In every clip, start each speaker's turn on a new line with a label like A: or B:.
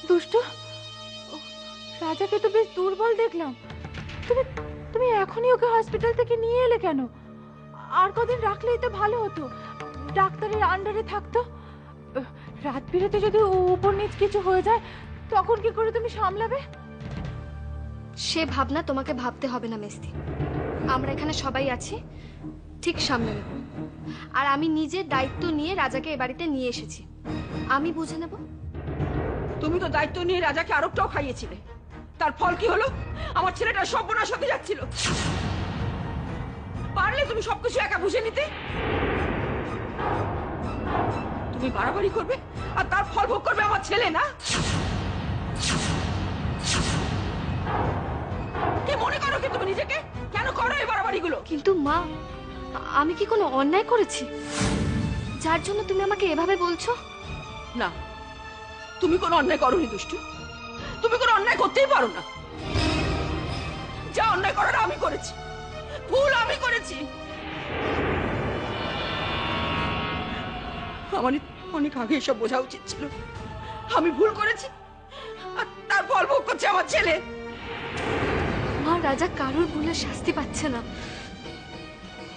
A: দুষ্টু, রাজাকে তো বেশ দুর্বল দেখলাম। তুমি তুমি এখনই ওকে হসপিটাল থেকে নিয়ে এলে কেন? আর কদিন রাখলেই তো ভালো হতো, ডাক্তারের আন্ডারে থাকতো। রাত বিরেতে যদি উপর নিচ কিছু হয়ে যায় তখন কি করে তুমি সামলাবে?
B: সে ভাবনা তোমাকে ভাবতে হবে না মেস্তি। আমরা এখানে সবাই আছি, ঠিক সামনে নেব। আর আমি নিজে দায়িত্ব নিয়ে রাজাকে এ বাড়িতে নিয়ে এসেছি, আমি বুঝে নেব।
C: তুমি তো দায়িত্ব নিয়ে রাজাকে আরবটাও খাইয়েছিলে, তার ফল কি হলো? আমার ছেলেটা সর্বনাশ হতে যাচ্ছিল। পারলে তুমি সবকিছু একা বুঝে নিতে। তুমি বাড়াবাড়ি করবে আর তার ফল ভোগ করবে আমার ছেলে, না? কি মনে করো কি তুমি নিজেকে? কেন করো এই বাড়াবাড়িগুলো?
B: কিন্তু মা, আমি কি কোনো অন্যায় করেছি যার জন্য তুমি আমাকে এভাবে বলছো?
C: না, তুমি কোনো অন্যায় করোনি দুষ্টু। তুমি কোনো অন্যায় করতেই পারো না। যা অন্যায় করার আমি করেছি, ভুল আমি করেছি। আমার অনেক আগে এসব বোঝা উচিত ছিল। আমি ভুল করেছি আর তার ফল ভোগ করছে আমার ছেলে।
B: মা, রাজা কারোর ভুলে শাস্তি পাচ্ছে না,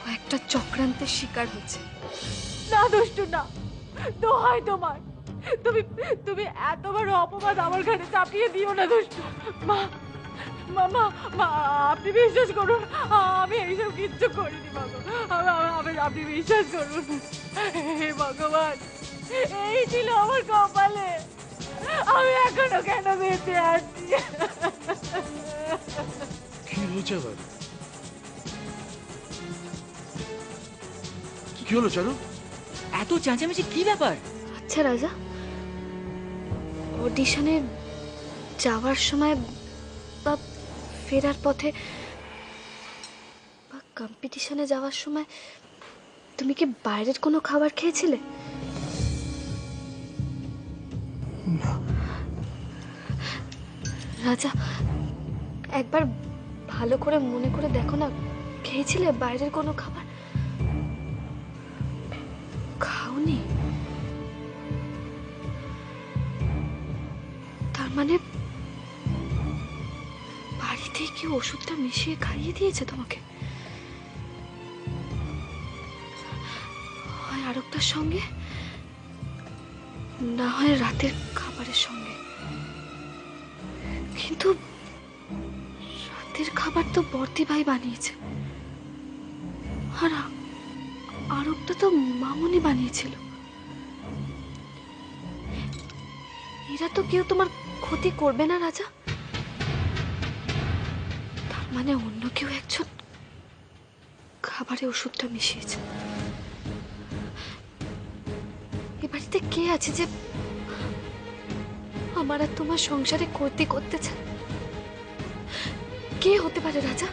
B: ও একটা চক্রান্তের শিকার হচ্ছে।
A: না দুষ্টু, না, দোহাই তোমার। তুমি তুমি এত বড় অপবাদ আমার ঘাড়ে চাপিয়ে দিও না দুষ্টু। মা, মামা, মা, আপনি বিশ্বাস করুন, আমি এইসব কিচ্ছু করিনি বাবা। আপনি বিশ্বাস করুন। হে ভগবান, এই ছিল আমার কপালে, আমি এখনো কেন বেঁচে আছি?
D: কি হয়েছে আবার? কি হলো চারু?
C: এত চেঁচামেচি কি ব্যাপার?
B: আচ্ছা রাজা, অডিশনে যাওয়ার সময় বা ফেরার পথে বা কম্পিটিশনে যাওয়ার সময় তুমি কি বাইরের কোনো খাবার খেয়েছিলে? রাজা, একবার ভালো করে মনে করে দেখো না, খেয়েছিলে বাইরের কোনো খাবার? খাওনি? তার মানে বাড়িতে কি ওষুধটা মিশিয়ে খাইয়ে দিয়েছে তোমাকে? হয় আরেকটার সঙ্গে, না হয় রাতের খাবারের সঙ্গে। কিন্তু রাতের খাবার তো বর্দি ভাই বানিয়েছে, আর আরেকটা তো মামুনি বানিয়েছিল। এরা তো কেউ তোমার ক্ষতি করবে না রাজা। তার মানে অন্য কেউ একজন খাবারে ওষুধটা মিশিয়েছে। এ বাড়িতে কে আছে যে আমার আর তোমার সংসারে ক্ষতি করতে চায়? কে হতে পারে রাজা?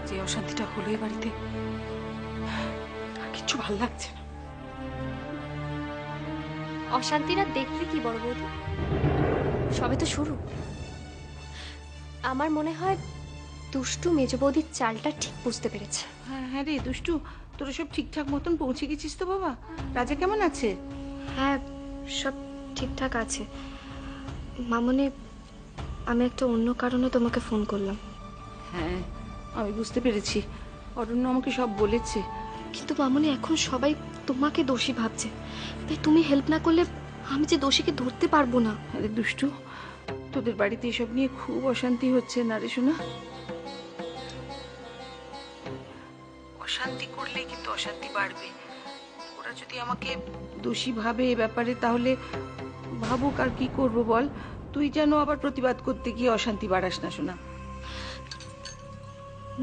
C: যে অশান্তিটা হলো এই বাড়িতে, আর কিচ্ছু ভালো লাগছে না।
E: অশান্তিরা দেখলে কি বড় বৌদি, সবে তো শুরু। আমার মনে হয় দুষ্টু মেজ বৌদির চালটা ঠিক বুঝতে পেরেছে।
C: হ্যাঁ রে দুষ্টু, তোরা সব ঠিকঠাক মতন পৌঁছে গেছিস তো বাবা? রাজা কেমন আছে?
B: হ্যাঁ, সব ঠিকঠাক আছে। মামনি, আমি একটা অন্য কারণে তোমাকে ফোন করলাম।
C: হ্যাঁ, আমি বুঝতে পেরেছি, অরণ্য আমাকে সব বলেছে।
B: কিন্তু মামনি, এখন সবাই তোমাকে দোষী ভাবছে, তাই তুমি হেল্প না করলে আমি যে দোষীকে ধরতে পারবো না।
C: আরে দুষ্টু, তোদের বাড়িতে এসব নিয়ে খুব অশান্তি হচ্ছে না রে শোনা? অশান্তি করলেই কিন্তু অশান্তি বাড়বে। ওরা যদি আমাকে দোষী ভাবে এ ব্যাপারে, তাহলে ভাবুক আর কি করব বল? তুই যেন আবার প্রতিবাদ করতে গিয়ে অশান্তি বাড়াস না শোনা।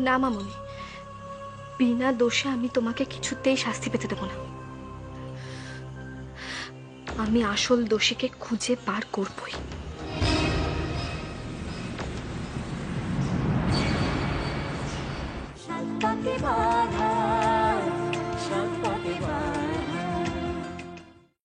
B: না মামনি, বিনা দোষে আমি তোমাকে কিছুতেই শাস্তি পেতে দেব না। আমি আসল দোষীকে খুঁজে বার করবই।
A: শান্তি বাধা